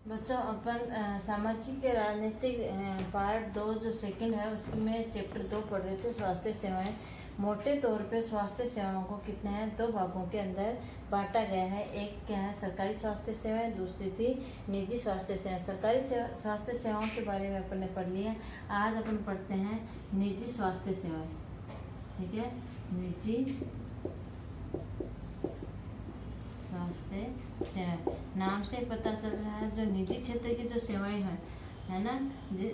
बच्चों अपन सामाजिक या राजनीतिक पार्ट 2 जो सेकंड है उसमें चैप्टर 2 पढ़ रहे थे, स्वास्थ्य सेवाएं। मोटे तौर पे स्वास्थ्य सेवाओं को कितने हैं, दो भागों के अंदर बांटा गया है। एक क्या है, सरकारी स्वास्थ्य सेवाएं, दूसरी थी निजी स्वास्थ्य सेवाएं। सरकारी स्वास्थ्य सेवाओं के बारे में अपन ने पढ़ लिया। आज अपन पढ़ते हैं निजी स्वास्थ्य सेवाएं। ठीक है, निजी स्वास्थ्य सेवाएं, नाम से पता चल रहा है जो निजी क्षेत्र की जो सेवाएं हैं, है ना,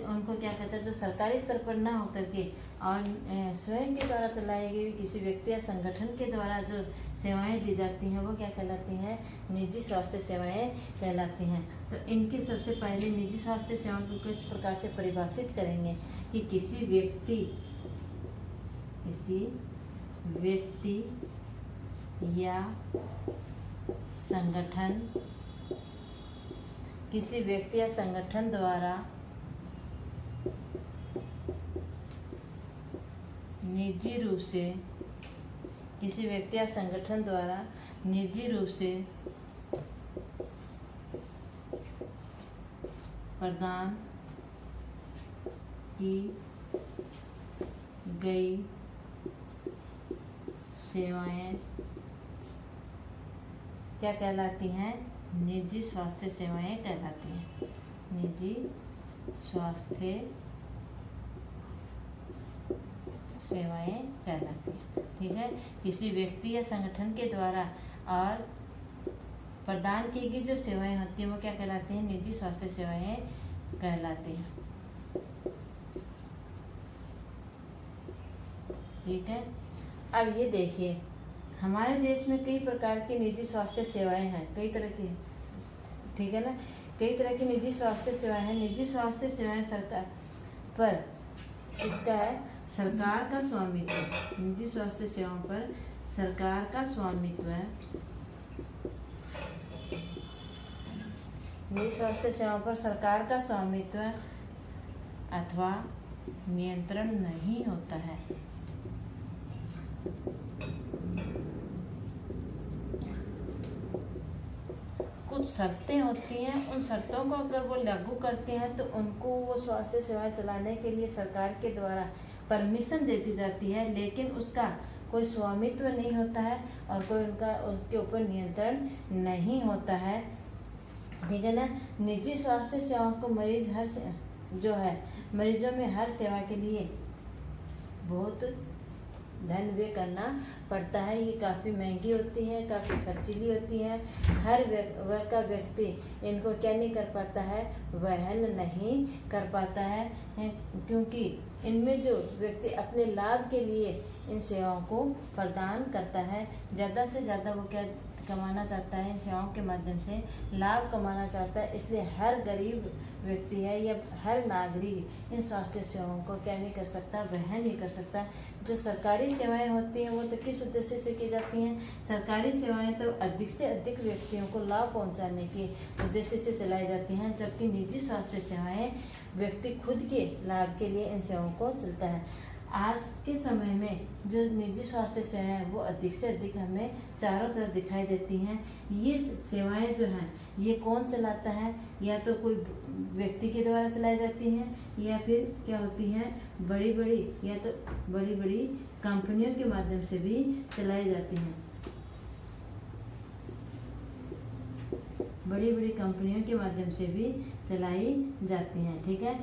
उनको क्या कहते हैं, जो सरकारी स्तर पर ना होकर के और स्वयं के द्वारा चलाई गई किसी व्यक्ति या संगठन के द्वारा जो सेवाएं दी जाती हैं वो क्या कहलाती हैं, निजी स्वास्थ्य सेवाएं कहलाती हैं। तो इनकी सबसे पहले निजी स्वास्थ्य सेवाओं को किस प्रकार से परिभाषित करेंगे कि किसी व्यक्ति या संगठन, किसी व्यक्ति या संगठन द्वारा निजी रूप से, किसी व्यक्ति या संगठन द्वारा निजी रूप से प्रदान की गई सेवाएं क्या कहलाती हैं, निजी स्वास्थ्य सेवाएं कहलाती हैं। निजी स्वास्थ्य सेवाएं कहलाती हैं। ठीक है, किसी व्यक्ति या संगठन के द्वारा और प्रदान की गई जो सेवाएं होती हैं वो क्या कहलाती हैं, निजी स्वास्थ्य सेवाएं कहलाती हैं। ठीक है, अब ये देखिए हमारे देश में कई प्रकार की निजी स्वास्थ्य सेवाएं हैं, कई तरह की। ठीक है ना, कई तरह की निजी स्वास्थ्य सेवाएं हैं। निजी स्वास्थ्य सेवाएं सरकार पर इसका है सरकार का स्वामित्व। निजी स्वास्थ्य सेवाओं पर सरकार का स्वामित्व है। निजी स्वास्थ्य सेवाओं पर सरकार का स्वामित्व अथवा नियंत्रण नहीं होता है। कुछ शर्तें होती हैं, उन शर्तों को अगर वो लागू करते हैं तो उनको वो स्वास्थ्य सेवाएं चलाने के लिए सरकार के द्वारा परमिशन दे दी जाती है, लेकिन उसका कोई स्वामित्व नहीं होता है और कोई उनका उसके ऊपर नियंत्रण नहीं होता है। ठीक है ना, निजी स्वास्थ्य सेवाओं को मरीजों में हर सेवा के लिए बहुत धन व्यय करना पड़ता है। ये काफ़ी महंगी होती हैं, काफ़ी खर्चीली होती हैं। हर वर्ग का व्यक्ति इनको क्या नहीं कर पाता है, वहन नहीं कर पाता है, क्योंकि इनमें जो व्यक्ति अपने लाभ के लिए इन सेवाओं को प्रदान करता है, ज़्यादा से ज़्यादा वो क्या कमाना चाहता है, इन सेवाओं के माध्यम से लाभ कमाना चाहता है। इसलिए हर गरीब व्यक्ति है या हर नागरिक इन स्वास्थ्य सेवाओं को क्या नहीं कर सकता, वहन नहीं कर सकता। जो सरकारी सेवाएं होती हैं वो तो किस उद्देश्य से की जाती हैं, सरकारी सेवाएं तो अधिक से अधिक व्यक्तियों को लाभ पहुंचाने के उद्देश्य से चलाई जाती हैं, जबकि निजी स्वास्थ्य सेवाएं व्यक्ति खुद के लाभ के लिए इन सेवाओं को चलता है। आज के समय में जो निजी स्वास्थ्य सेवाएं हैं वो अधिक से अधिक हमें चारों तरफ दिखाई देती हैं। ये सेवाएं जो हैं ये कौन चलाता है, या तो कोई व्यक्ति के द्वारा चलाई जाती हैं या फिर क्या होती हैं, बड़ी बड़ी कंपनियों के माध्यम से भी चलाई जाती हैं। बड़ी बड़ी कंपनियों के माध्यम से भी चलाई जाती हैं। ठीक है,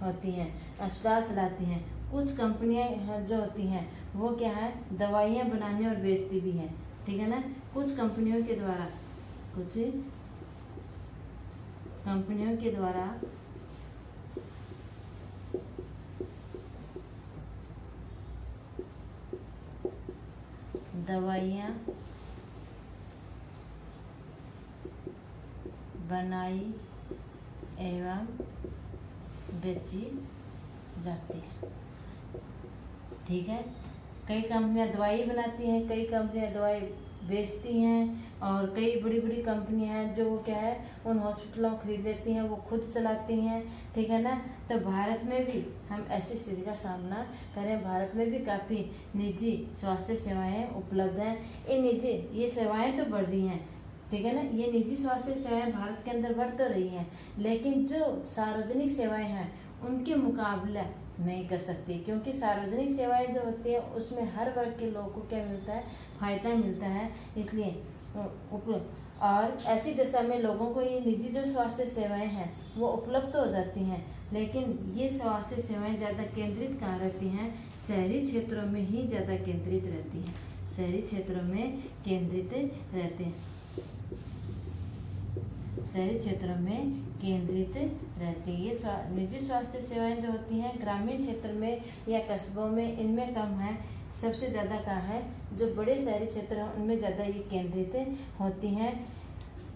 होती हैं, अस्पताल चलाती हैं। कुछ कंपनियां जो होती हैं वो क्या है, दवाइयाँ बनाने और बेचती भी हैं। ठीक है ना, कुछ कंपनियों के द्वारा दवाइयाँ बनाई एवं बेची जाती है। ठीक है, कई कंपनियां दवाई बनाती हैं, कई कंपनियां दवाई बेचती हैं, और कई बड़ी बड़ी कंपनियां हैं जो क्या है उन हॉस्पिटलों को खरीद लेती हैं, वो खुद चलाती हैं। ठीक है ना, तो भारत में भी हम ऐसी स्थिति का सामना करें। भारत में भी काफ़ी निजी स्वास्थ्य सेवाएं उपलब्ध हैं। ये सेवाएं तो बढ़ रही हैं, ठीक है ना। ये निजी स्वास्थ्य सेवाएं भारत के अंदर बढ़ तो रही हैं, लेकिन जो सार्वजनिक सेवाएं हैं उनके मुकाबला नहीं कर सकती, क्योंकि सार्वजनिक सेवाएं जो होती हैं उसमें हर वर्ग के लोगों को क्या मिलता है, फायदा मिलता है। इसलिए और ऐसी दशा में लोगों को ये निजी जो स्वास्थ्य सेवाएं हैं वो उपलब्ध हो जाती हैं, लेकिन ये स्वास्थ्य सेवाएं ज़्यादा केंद्रित कहाँ रहती हैं, शहरी क्षेत्रों में ही ज़्यादा केंद्रित रहती हैं, शहरी क्षेत्रों में केंद्रित रहते हैं, शहरी क्षेत्रों में केंद्रित रहती है। ये निजी स्वास्थ्य सेवाएं जो होती हैं ग्रामीण क्षेत्र में या कस्बों में इनमें कम है, सबसे ज़्यादा कहाँ है, जो बड़े शहरी क्षेत्र हैं उनमें ज़्यादा ये केंद्रित होती हैं।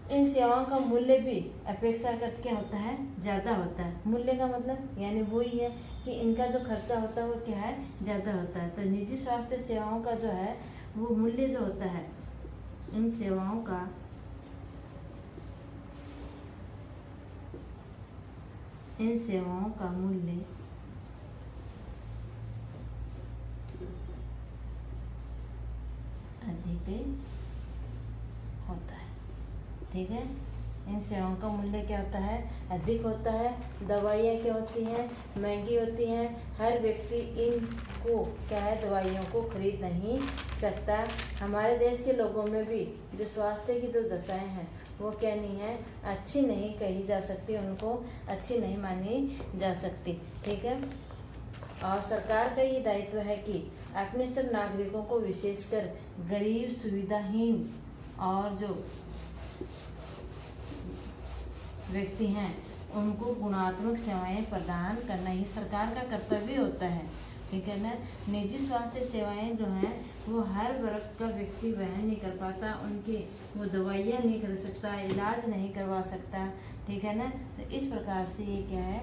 इन सेवाओं का मूल्य भी अपेक्षाकृत क्या होता है, ज़्यादा होता है। मूल्य का मतलब यानी वही है कि इनका जो खर्चा होता है वो क्या है, ज़्यादा होता है। तो निजी स्वास्थ्य सेवाओं का जो है वो मूल्य जो होता है, इन सेवाओं का मूल्य अधिक होता है। ठीक है, इन सेवाओं का मूल्य क्या होता है, अधिक होता है। दवाइयाँ क्या होती हैं, महंगी होती हैं। हर व्यक्ति इनको क्या है, दवाइयों को खरीद नहीं सकता। हमारे देश के लोगों में भी जो स्वास्थ्य की जो दशाएं हैं वो क्या नहीं है, अच्छी नहीं कही जा सकती, उनको अच्छी नहीं मानी जा सकती। ठीक है, और सरकार का ये दायित्व है कि अपने सब नागरिकों को, विशेषकर गरीब, सुविधाहीन और जो व्यक्ति हैं उनको गुणात्मक सेवाएं प्रदान करना ही सरकार का कर्तव्य होता है। ठीक है ना। निजी स्वास्थ्य सेवाएं जो हैं वो हर वर्ग का व्यक्ति वहन नहीं कर पाता, उनकी वो दवाइयाँ नहीं कर सकता, इलाज नहीं करवा सकता। ठीक है ना। तो इस प्रकार से ये क्या है,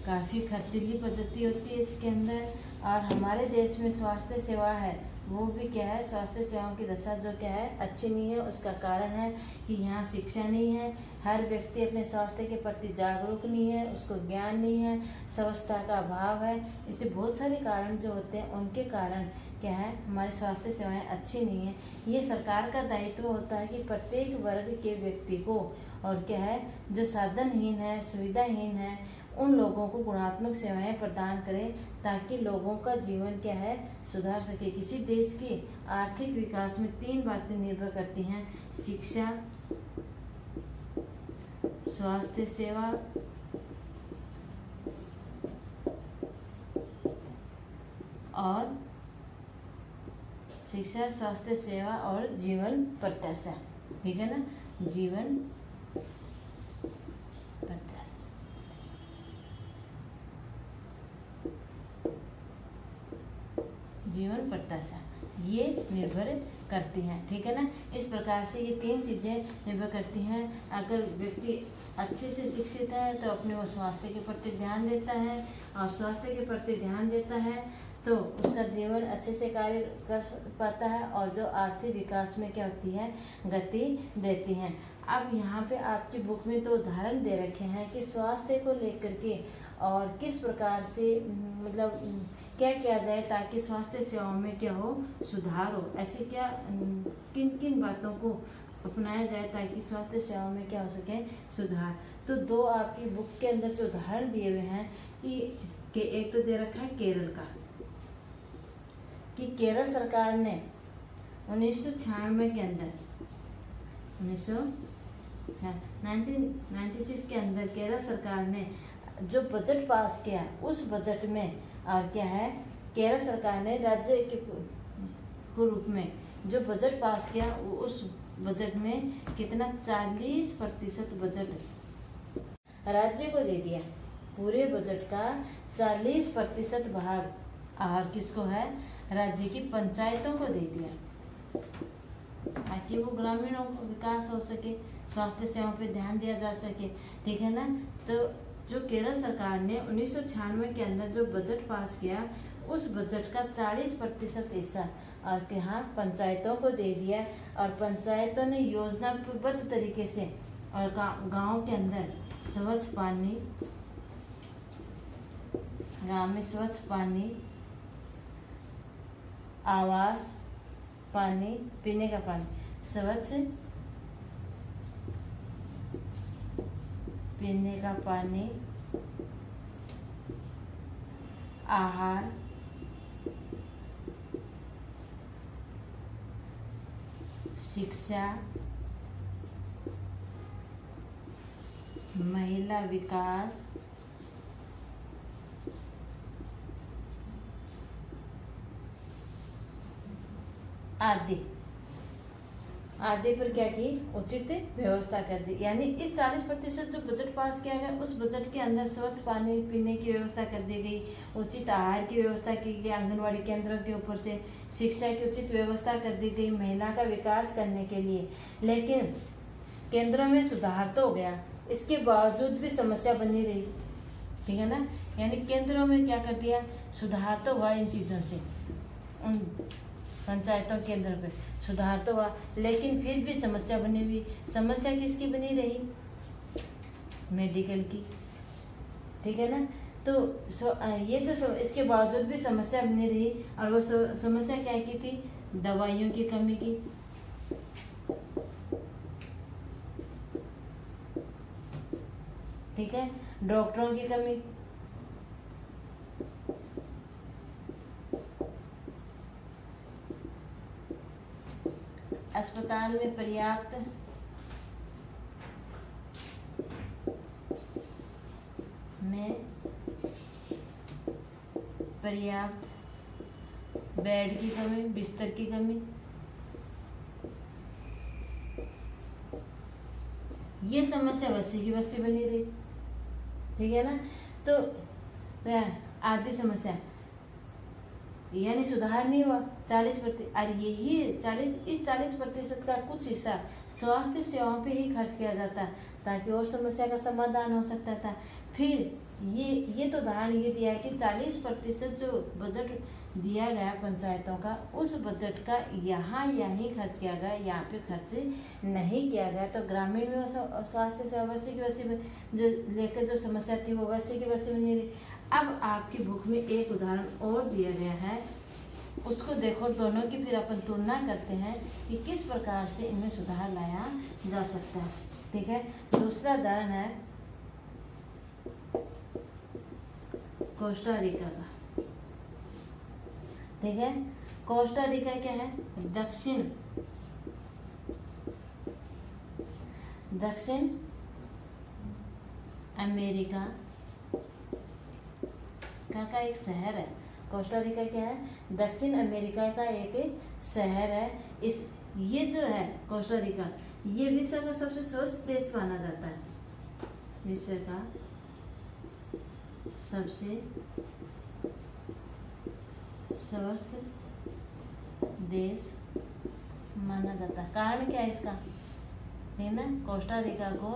काफ़ी खर्चीली पद्धति होती है इसके अंदर। और हमारे देश में स्वास्थ्य सेवा है वो भी क्या है, स्वास्थ्य सेवाओं की दशा जो क्या है, अच्छी नहीं है। उसका कारण है कि यहाँ शिक्षा नहीं है, हर व्यक्ति अपने स्वास्थ्य के प्रति जागरूक नहीं है, उसको ज्ञान नहीं है, स्वच्छता का अभाव है। इससे बहुत सारे कारण जो होते हैं उनके कारण क्या है, हमारी स्वास्थ्य सेवाएं अच्छी नहीं है। ये सरकार का दायित्व होता है कि प्रत्येक वर्ग के व्यक्ति को, और क्या है, जो साधनहीन है, सुविधाहीन है, उन लोगों को गुणात्मक सेवाएं प्रदान करें ताकि लोगों का जीवन क्या है, सुधार सके। किसी देश की आर्थिक विकास में 3 बातें निर्भर करती हैं, शिक्षा, स्वास्थ्य सेवा और शिक्षा, स्वास्थ्य सेवा और जीवन प्रत्याशा। ठीक है ना, जीवन प्रत्याशा। जीवन प्रत्याशा ये निर्भर करती हैं। ठीक है ना। इस प्रकार से ये 3 चीज़ें निर्भर करती हैं। अगर व्यक्ति अच्छे से शिक्षित है तो अपने वो स्वास्थ्य के प्रति ध्यान देता है, और स्वास्थ्य के प्रति ध्यान देता है तो उसका जीवन अच्छे से कार्य कर पाता है, और जो आर्थिक विकास में क्या होती है, गति देती हैं। अब यहाँ पे आपकी बुक में तो उदाहरण दे रखे हैं कि स्वास्थ्य को लेकर के और किस प्रकार से मतलब क्या किया जाए ताकि स्वास्थ्य सेवाओं में क्या हो, सुधार हो। ऐसे क्या किन किन बातों को अपनाया जाए ताकि स्वास्थ्य सेवाओं में क्या हो सके, सुधार। तो 2 आपकी बुक के अंदर जो उदाहरण दिए हुए हैं कि एक तो दे रखा है केरल का, कि केरल सरकार ने 1996 के अंदर 1996 के अंदर केरल सरकार ने जो बजट पास किया, उस बजट में और क्या है, केरल सरकार ने राज्य के रूप में जो बजट पास किया, उस बजट में कितना 40% बजट राज्य को दे दिया। पूरे बजट का 40% भाग और किसको है, राज्य की पंचायतों को दे दिया ताकि वो ग्रामीणों का विकास हो सके, स्वास्थ्य सेवाओं पे ध्यान दिया जा सके। ठीक है ना। तो जो केरल सरकार ने 1996 के अंदर जो बजट पास किया, उस बजट का 40% हिस्सा और यहाँ पंचायतों को दे दिया, और पंचायतों ने योजनाबद्ध तरीके से और गाँव के अंदर स्वच्छ पानी, गाँव में स्वच्छ पानी, आवास, पानी, पीने का पानी, स्वच्छ पीने का पानी, आहार, शिक्षा, महिला विकास, आदि पर क्या की उचित व्यवस्था कर दी। यानी इस 40% जो बजट पास किया गया उस बजट के अंदर स्वच्छ पानी पीने की व्यवस्था कर दी गई, उचित आहार की व्यवस्था की गई, आंगनवाड़ी केंद्रों के ऊपर से शिक्षा की उचित व्यवस्था कर दी गई महिला का विकास करने के लिए। लेकिन केंद्रों में सुधार तो हो गया, इसके बावजूद भी समस्या बनी रही, ठीक है ना। यानी केंद्रों में क्या कर दिया, सुधार तो हुआ इन चीज़ों से, उन पंचायतों केंद्र पे सुधार तो हुआ, लेकिन फिर भी समस्या बनी हुई। समस्या किसकी बनी रही, मेडिकल की, ठीक है ना। तो ये जो इसके बावजूद भी समस्या बनी रही, और वो समस्या क्या की थी, दवाइयों की कमी की, ठीक है, डॉक्टरों की कमी, अस्पताल में पर्याप्त बेड की कमी, बिस्तर की कमी, ये समस्या वैसी की वैसी बनी रही, ठीक है ना। तो आदि समस्या, यानी सुधार नहीं हुआ 40%, और यही 40% का कुछ हिस्सा स्वास्थ्य सेवाओं पे ही खर्च किया जाता ताकि और समस्या का समाधान हो सकता था। फिर ये तो उदाहरण ये दिया है कि 40% जो बजट दिया गया पंचायतों का, उस बजट का यहीं खर्च किया गया, यहाँ पे खर्च नहीं किया गया। तो ग्रामीण में स्वास्थ्य सेवा वैसे की वैसे जो लेकर जो समस्या थी वो वैसे की वैसे बनी रही। अब आपकी बुक में एक उदाहरण और दिया गया है, उसको देखो, दोनों की फिर अपन तुलना करते हैं कि किस प्रकार से इनमें सुधार लाया जा सकता है, ठीक है। दूसरा उदाहरण है कोस्टा रिका का, ठीक है। कोस्टा रिका क्या है, दक्षिण अमेरिका का एक शहर है। कोस्टा रिका क्या है, दक्षिण अमेरिका का एक शहर है। ये जो है कोस्टा रिका, ये विश्व का सबसे स्वस्थ देश माना जाता है, विश्व का सबसे स्वस्थ देश माना जाता है। कारण क्या है इसका, है ना, कोस्टा रिका को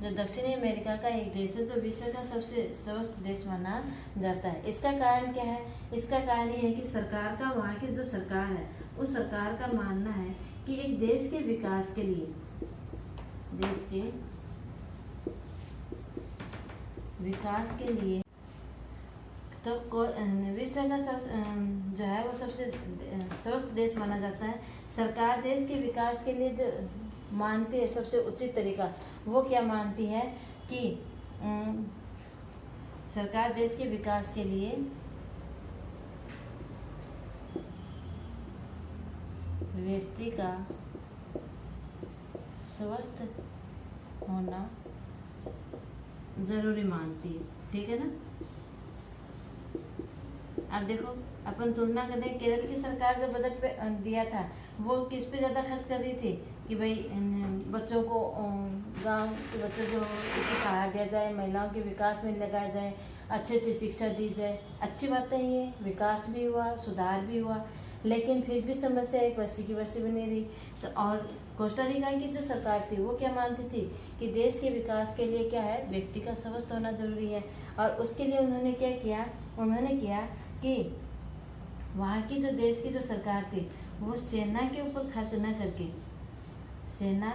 जो दक्षिणी अमेरिका का एक देश है जो विश्व का सबसे स्वस्थ देश माना जाता है। इसका कारण क्या है, इसका कारण ये है कि सरकार का, वहाँ की जो सरकार है उस सरकार का मानना है कि एक देश के विकास के लिए, तो विश्व का जो है वो सबसे स्वस्थ देश माना जाता है। सरकार देश के विकास के लिए जो मानती है सबसे उचित तरीका, वो क्या मानती है कि सरकार देश के विकास के लिए व्यक्ति का स्वस्थ होना जरूरी मानती है, ठीक है ना। अब देखो अपन तुलना करें, केरल की सरकार जो बजट पे दिया था वो किस पे ज़्यादा खर्च कर रही थी कि भाई बच्चों को, गांव के बच्चों को उचित आहार दिया जाए, महिलाओं के विकास में लगाया जाए, अच्छे से शिक्षा दी जाए। अच्छी बात है, ये विकास भी हुआ, सुधार भी हुआ, लेकिन फिर भी समस्या एक वैसी की वैसी बनी रही। तो और कोस्टा रिका की जो सरकार थी वो क्या मानती थी कि देश के विकास के लिए क्या है, व्यक्ति का स्वस्थ होना जरूरी है। और उसके लिए उन्होंने क्या किया, उन्होंने किया कि वहाँ की जो देश की जो सरकार थी वो सेना के ऊपर खर्च न करके, सेना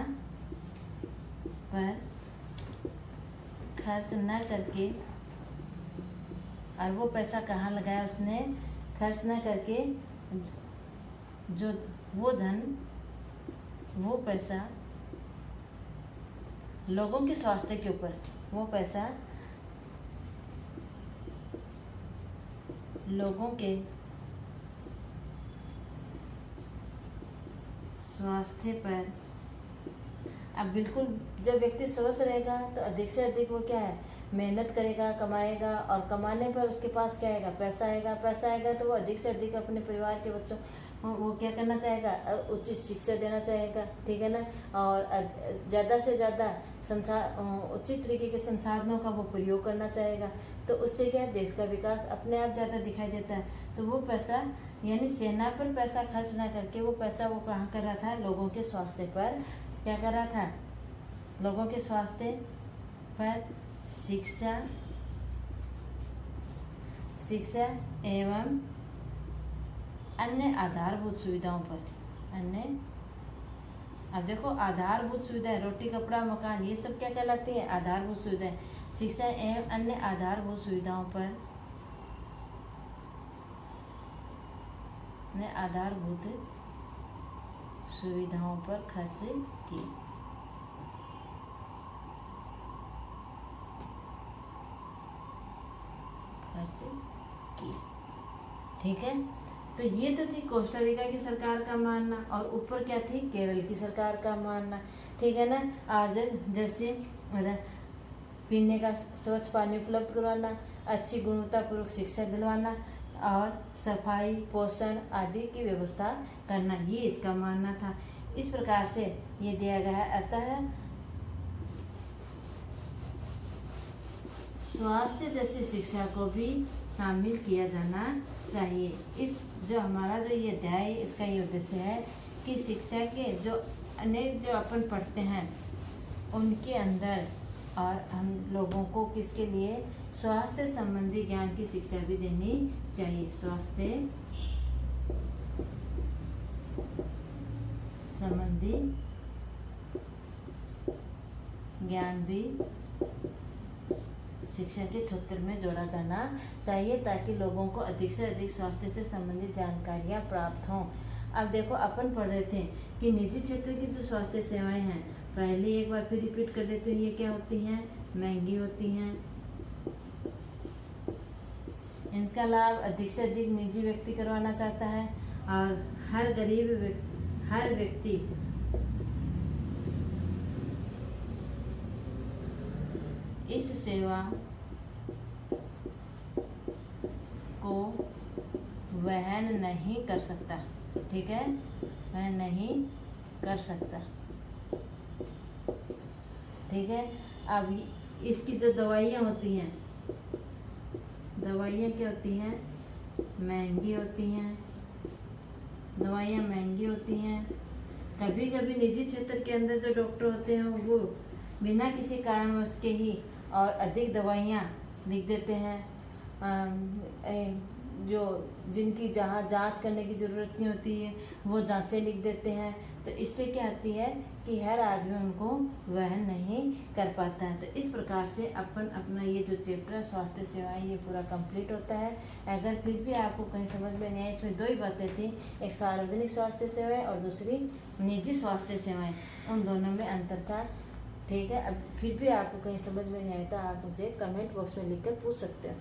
पर खर्च न करके, और वो पैसा कहाँ लगाया उसने, खर्च न करके जो वो धन, वो पैसा लोगों के स्वास्थ्य के ऊपर, वो पैसा लोगों के स्वास्थ्य पर। अब बिल्कुल जब व्यक्ति स्वस्थ रहेगा तो अधिक से अधिक वो क्या है, मेहनत करेगा, कमाएगा, और कमाने पर उसके पास क्या आएगा, पैसा आएगा। पैसा आएगा तो वो अधिक से अधिक अपने परिवार के बच्चों वो क्या करना चाहेगा, उचित शिक्षा देना चाहेगा, ठीक है ना। और ज़्यादा से ज़्यादा उचित तरीके के संसाधनों का वो प्रयोग करना चाहेगा। तो उससे क्या है, देश का विकास अपने आप ज़्यादा दिखाई देता है। तो वो पैसा यानी सेना पर पैसा खर्च ना करके वो पैसा वो कहाँ कर रहा था, लोगों के स्वास्थ्य पर क्या कर रहा था, लोगों के स्वास्थ्य पर शिक्षा एवं अन्य आधारभूत सुविधाओं पर। अब देखो आधारभूत सुविधाएं, रोटी कपड़ा मकान, ये सब क्या कहलाती है, आधारभूत सुविधाएं। शिक्षा एवं अन्य आधारभूत सुविधाओं पर, आधारभूत सुविधाओं पर खर्च की। ठीक है। तो ये तो थी कोस्टारिका की सरकार का मानना, और ऊपर क्या थी, केरल की सरकार का मानना, ठीक है ना। और जैसे पीने का स्वच्छ पानी उपलब्ध करवाना, अच्छी गुणवत्तापूर्वक शिक्षा दिलवाना, और सफाई पोषण आदि की व्यवस्था करना, ये इसका मानना था। इस प्रकार से ये दिया गया है। अतः स्वास्थ्य जैसी शिक्षा को भी शामिल किया जाना चाहिए। इस जो हमारा जो ये अध्याय, इसका ये उद्देश्य है कि शिक्षा के जो अनेक जो अपन पढ़ते हैं उनके अंदर, और हम लोगों को किसके लिए, स्वास्थ्य संबंधी ज्ञान की शिक्षा भी देनी चाहिए। स्वास्थ्य संबंधी ज्ञान भी शिक्षा के क्षेत्र में जोड़ा जाना चाहिए, ताकि लोगों को अधिक से अधिक स्वास्थ्य से संबंधित जानकारियां प्राप्त हों। अब देखो अपन पढ़ रहे थे कि निजी क्षेत्र की जो स्वास्थ्य सेवाएं हैं, पहले एक बार फिर रिपीट कर देते हैं, ये क्या होती हैं, महंगी होती हैं। इनका लाभ अधिक से अधिक निजी व्यक्ति करवाना चाहता है, और हर व्यक्ति इस सेवा को वहन नहीं कर सकता, ठीक है, वहन नहीं कर सकता, ठीक है। अब इसकी जो दवाइयाँ होती हैं, दवाइयाँ क्या होती हैं, महंगी होती हैं, दवाइयाँ महंगी होती हैं। कभी कभी निजी क्षेत्र के अंदर जो डॉक्टर होते हैं वो बिना किसी कारणवश के ही और अधिक दवाइयाँ लिख देते हैं, जो जिनकी जहाँ जांच करने की ज़रूरत नहीं होती है वो जांचें लिख देते हैं। तो इससे क्या होती है कि हर आदमी उनको वहन नहीं कर पाता है। तो इस प्रकार से अपन अपना ये जो चैप्टर स्वास्थ्य सेवाएं ये पूरा कंप्लीट होता है। अगर फिर भी आपको कहीं समझ में नहीं आए, इसमें दो ही बातें थी, एक सार्वजनिक स्वास्थ्य सेवाएं और दूसरी निजी स्वास्थ्य सेवाएं, उन दोनों में अंतर था, ठीक है। अब फिर भी आपको कहीं समझ में नहीं आया तो आप मुझे कमेंट बॉक्स में लिखकर पूछ सकते हो।